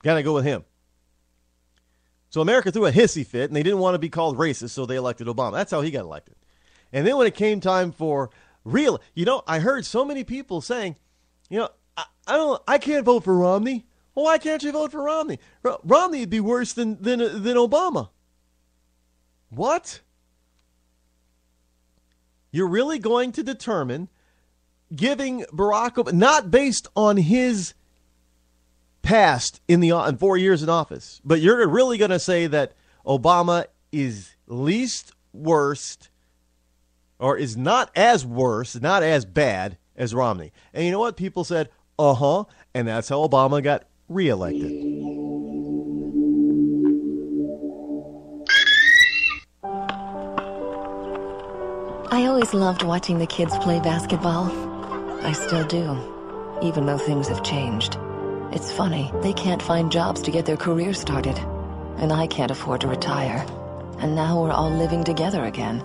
Got to go with him. So America threw a hissy fit, and they didn't want to be called racist, so they elected Obama. That's how he got elected. And then when it came time for real, I heard so many people saying, I can't vote for Romney. Well, why can't you vote for Romney? Romney would be worse than Obama. What? You're really going to determine giving Barack Obama, not based on his past in 4 years in office, but you're really going to say that Obama is least worst or is not as worse, not as bad as Romney. And you know what? People said, and that's how Obama got reelected. I always loved watching the kids play basketball. I still do, even though things have changed. It's funny, they can't find jobs to get their careers started, and I can't afford to retire. And now we're all living together again.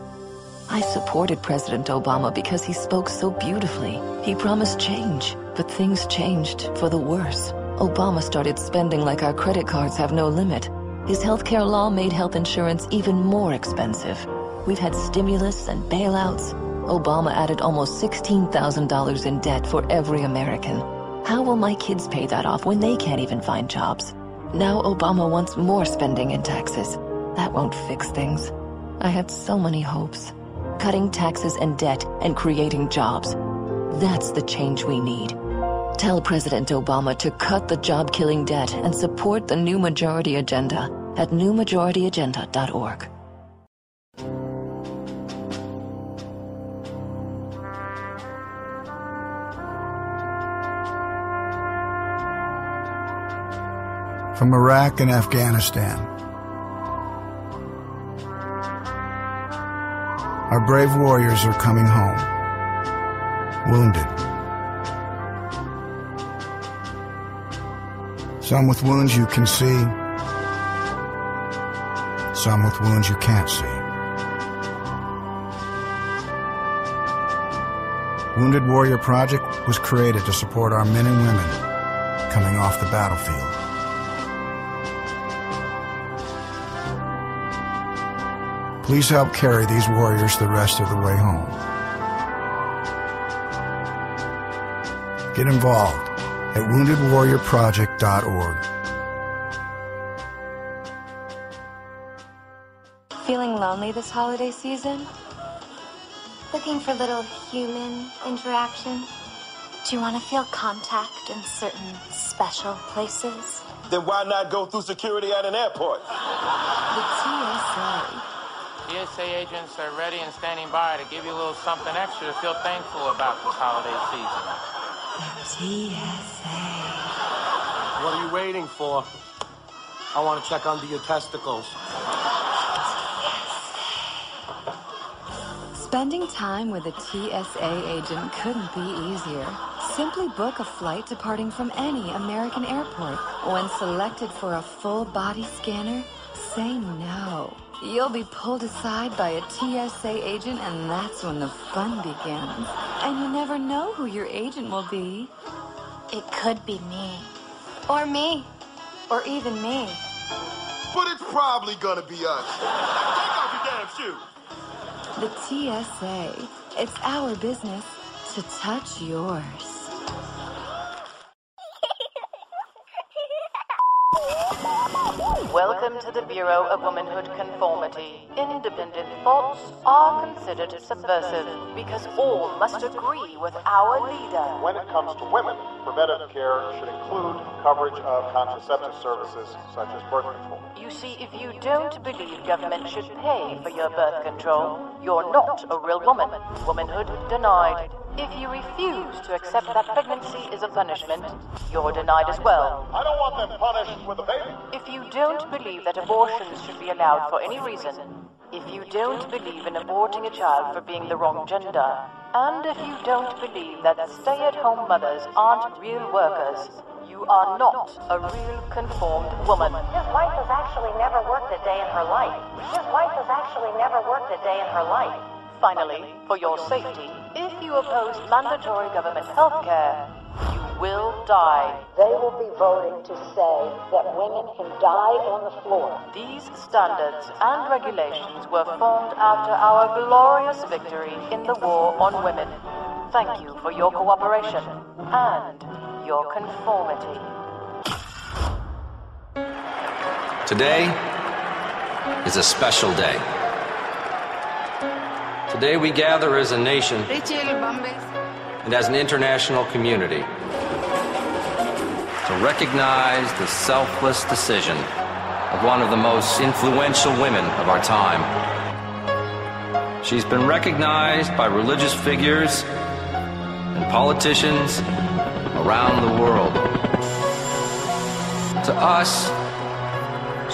I supported President Obama because he spoke so beautifully. He promised change, but things changed for the worse. Obama started spending like our credit cards have no limit. His healthcare law made health insurance even more expensive. We've had stimulus and bailouts. Obama added almost $16,000 in debt for every American. How will my kids pay that off when they can't even find jobs? Now Obama wants more spending and taxes. That won't fix things. I had so many hopes. Cutting taxes and debt and creating jobs. That's the change we need. Tell President Obama to cut the job-killing debt and support the New Majority Agenda at newmajorityagenda.org. From Iraq and Afghanistan, our brave warriors are coming home, wounded. Some with wounds you can see, some with wounds you can't see. Wounded Warrior Project was created to support our men and women coming off the battlefield. Please help carry these warriors the rest of the way home. Get involved at woundedwarriorproject.org. Feeling lonely this holiday season? Looking for little human interaction? Do you want to feel contact in certain special places? Then why not go through security at an airport? The TSA. TSA agents are ready and standing by to give you a little something extra to feel thankful about this holiday season. TSA. What are you waiting for? I want to check under your testicles. Spending time with a TSA agent couldn't be easier. Simply book a flight departing from any American airport. When selected for a full body scanner, say no. You'll be pulled aside by a TSA agent, and that's when the fun begins. And you never know who your agent will be. It could be me. Or me. Or even me. But it's probably gonna be us. Take off your damn shoe. The TSA. It's our business to touch yours. Welcome to the Bureau of Womanhood Conformity. Independent thoughts are considered subversive because all must agree with our leader. When it comes to women, preventative care should include coverage of contraceptive services such as birth control. You see, if you don't believe government should pay for your birth control, you're not a real woman. Womanhood denied. If you refuse to accept that pregnancy is a punishment, you're denied as well. I don't want them punished with a baby. If you don't believe that abortions should be allowed for any reason, if you don't believe in aborting a child for being the wrong gender, and if you don't believe that stay-at-home mothers aren't real workers, you are not a real conformed woman. His wife has actually never worked a day in her life. His wife has actually never worked a day in her life. Finally, for your safety, if you oppose mandatory government health care, you will die. They will be voting to say that women can die on the floor. These standards and regulations were formed after our glorious victory in the war on women. Thank you for your cooperation and your conformity. Today is a special day. Today we gather as a nation and as an international community to recognize the selfless decision of one of the most influential women of our time. She's been recognized by religious figures and politicians around the world. To us,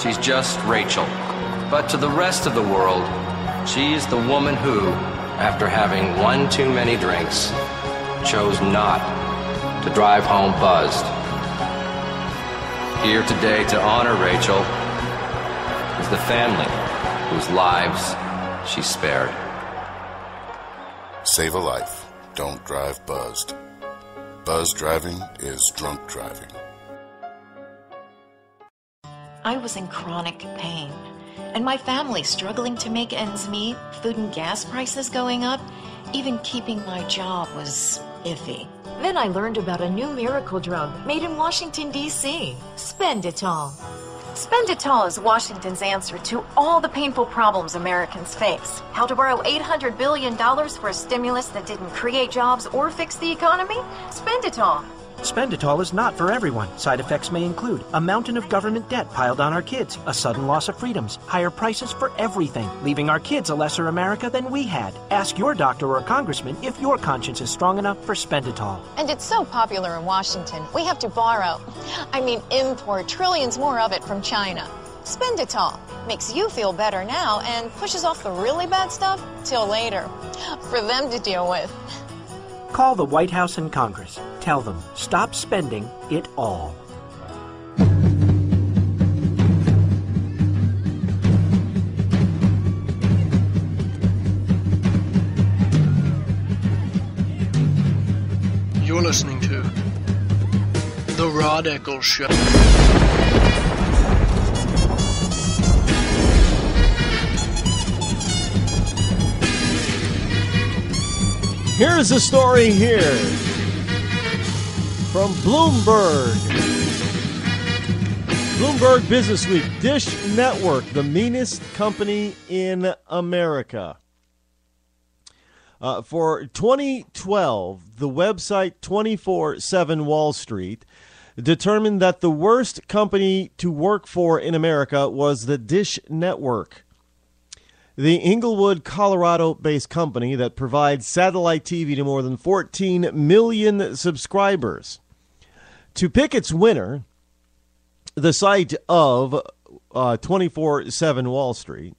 she's just Rachel. But to the rest of the world, she is the woman who, after having one too many drinks, chose not to drive home buzzed. Here today to honor Rachel is the family whose lives she spared. Save a life. Don't drive buzzed. Buzz driving is drunk driving. I was in chronic pain, and my family struggling to make ends meet, food and gas prices going up, even keeping my job was iffy. Then I learned about a new miracle drug made in Washington, D.C., Spenditol. Spenditol is Washington's answer to all the painful problems Americans face. How to borrow $800 billion for a stimulus that didn't create jobs or fix the economy? Spenditol. Spenditol is not for everyone. Side effects may include a mountain of government debt piled on our kids, a sudden loss of freedoms, higher prices for everything, leaving our kids a lesser America than we had. Ask your doctor or congressman if your conscience is strong enough for Spenditol. And it's so popular in Washington, we have to import trillions more of it from China. Spenditol makes you feel better now and pushes off the really bad stuff till later, for them to deal with. Call the White House and Congress. Tell them, stop spending it all. You're listening to The Rod Eccles Show. Here's a story here from Bloomberg. Bloomberg Business Week. Dish Network, the meanest company in America. For 2012, the website 24/7 Wall Street determined that the worst company to work for in America was the Dish Network. The Inglewood, Colorado-based company that provides satellite TV to more than 14 million subscribers. To pick its winner, the site of 24/7 Wall Street,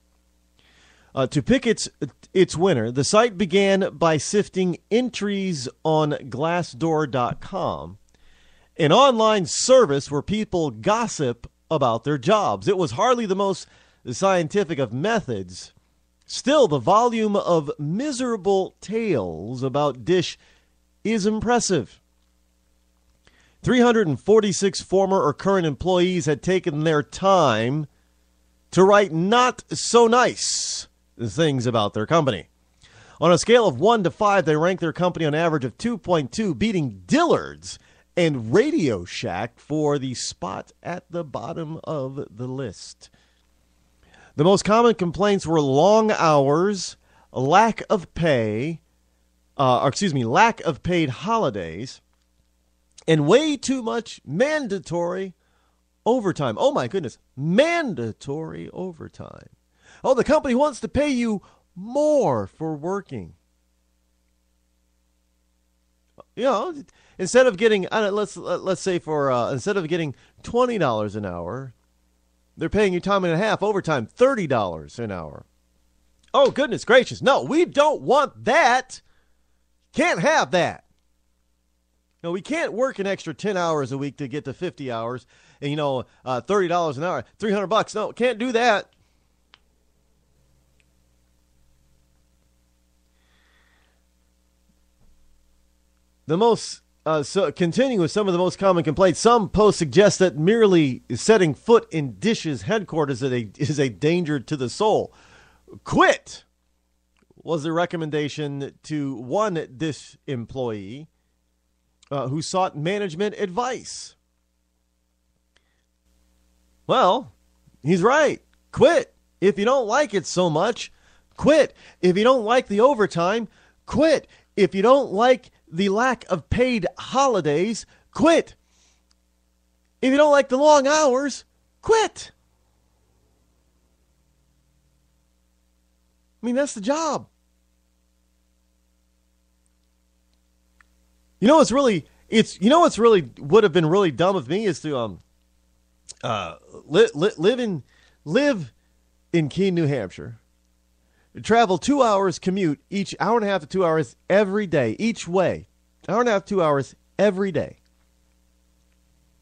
to pick its winner, the site began by sifting entries on Glassdoor.com, an online service where people gossip about their jobs. It was hardly the most scientific of methods. Still, the volume of miserable tales about Dish is impressive. 346 former or current employees had taken their time to write not so nice things about their company. On a scale of 1 to 5, they ranked their company on average of 2.2, beating Dillard's and Radio Shack for the spot at the bottom of the list. The most common complaints were long hours, lack of paid holidays, and way too much mandatory overtime. Oh my goodness, mandatory overtime. Oh, the company wants to pay you more for working. You know, instead of getting, let's say instead of getting $20 an hour, they're paying you time and a half, overtime, $30 an hour. Oh, goodness gracious. No, we don't want that. Can't have that. No, we can't work an extra 10 hours a week to get to 50 hours and, $30 an hour, $300. No, can't do that. The most So continuing with some of the most common complaints, some posts suggest that merely setting foot in Dish's headquarters is a danger to the soul. Quit was the recommendation to one Dish employee who sought management advice. Well, he's right. Quit. If you don't like it so much, quit. If you don't like the overtime, quit. If you don't like the lack of paid holidays, quit. If you don't like the long hours, quit. I mean, that's the job. What's really would have been really dumb of me is to live in Keene, New Hampshire. Travel 2 hours commute each hour and a half to 2 hours every day, each way. Hour and a half, 2 hours every day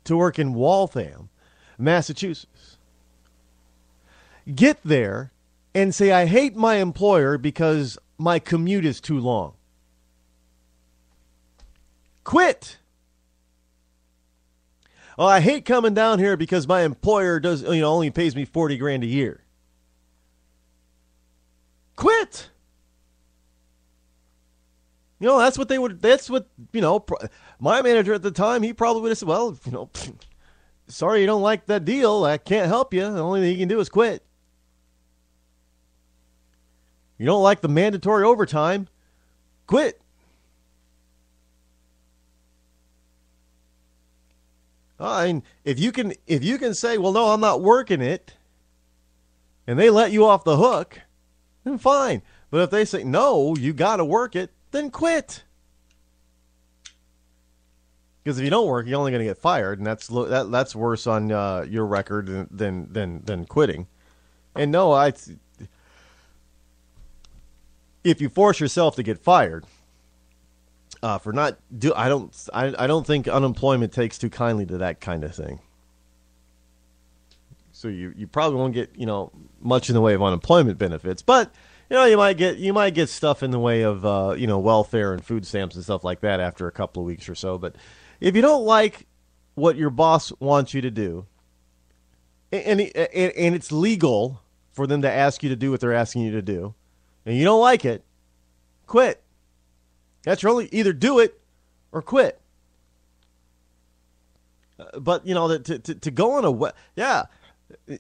to work in Waltham, Massachusetts. Get there and say, I hate my employer because my commute is too long. Quit. Oh, I hate coming down here because my employer only pays me $40,000 a year. Quit. That's what my manager at the time, he probably would have said, well, sorry you don't like that deal. I can't help you. The only thing you can do is quit. You don't like the mandatory overtime, quit. If you can say, well, no, I'm not working it, and they let you off the hook, then fine. But if they say, no, you got to work it, then quit. Because if you don't work, you're only going to get fired, and that's worse on your record than quitting. And no, if you force yourself to get fired I don't think unemployment takes too kindly to that kind of thing. So you probably won't get much in the way of unemployment benefits, but you might get stuff in the way of welfare and food stamps and stuff like that after a couple of weeks or so. But if you don't like what your boss wants you to do, and it's legal for them to ask you to do what they're asking you to do, and you don't like it, quit. That's your only, either do it or quit. But to go on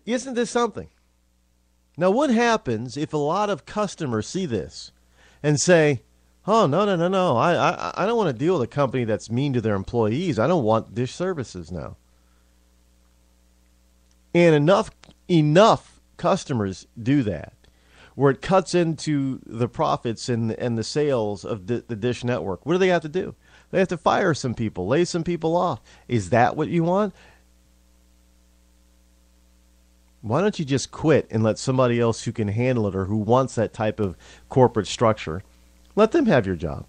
isn't this something? Now, what happens if a lot of customers see this and say, oh, no, I don't want to deal with a company that's mean to their employees. I don't want Dish services now. And enough customers do that, where it cuts into the profits and the sales of the Dish network. What do they have to do? They have to fire some people, lay some people off. Is that what you want? Why don't you just quit and let somebody else who can handle it or who wants that type of corporate structure, let them have your job.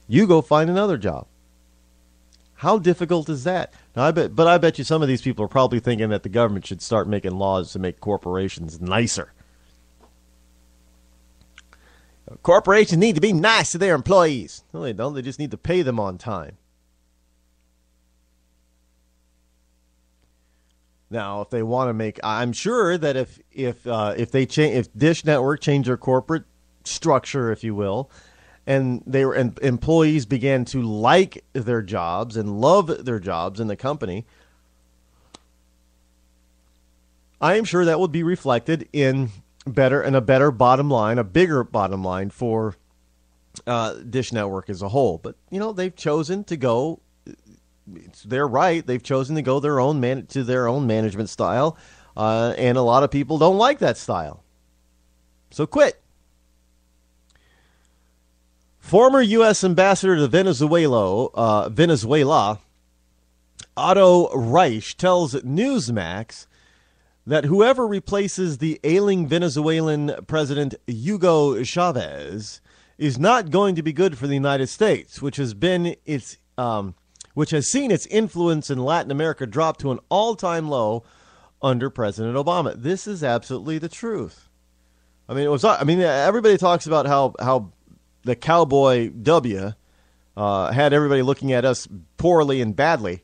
You go find another job. How difficult is that? Now, I bet you some of these people are probably thinking that the government should start making laws to make corporations nicer. Corporations need to be nice to their employees. No, they don't. They just need to pay them on time. Now, if they want to make, I'm sure that if Dish Network changed their corporate structure, if you will, and employees began to like their jobs and love their jobs in the company, I am sure that would be reflected in a better bottom line, a bigger bottom line for Dish Network as a whole. But they've chosen to go. It's their right. They've chosen to go their own management style, and a lot of people don't like that style. So quit. Former U.S. Ambassador to Venezuela, Otto Reich, tells Newsmax that whoever replaces the ailing Venezuelan President Hugo Chavez is not going to be good for the United States, which has seen its influence in Latin America drop to an all-time low under President Obama. This is absolutely the truth. Everybody talks about how the cowboy W had everybody looking at us poorly and badly.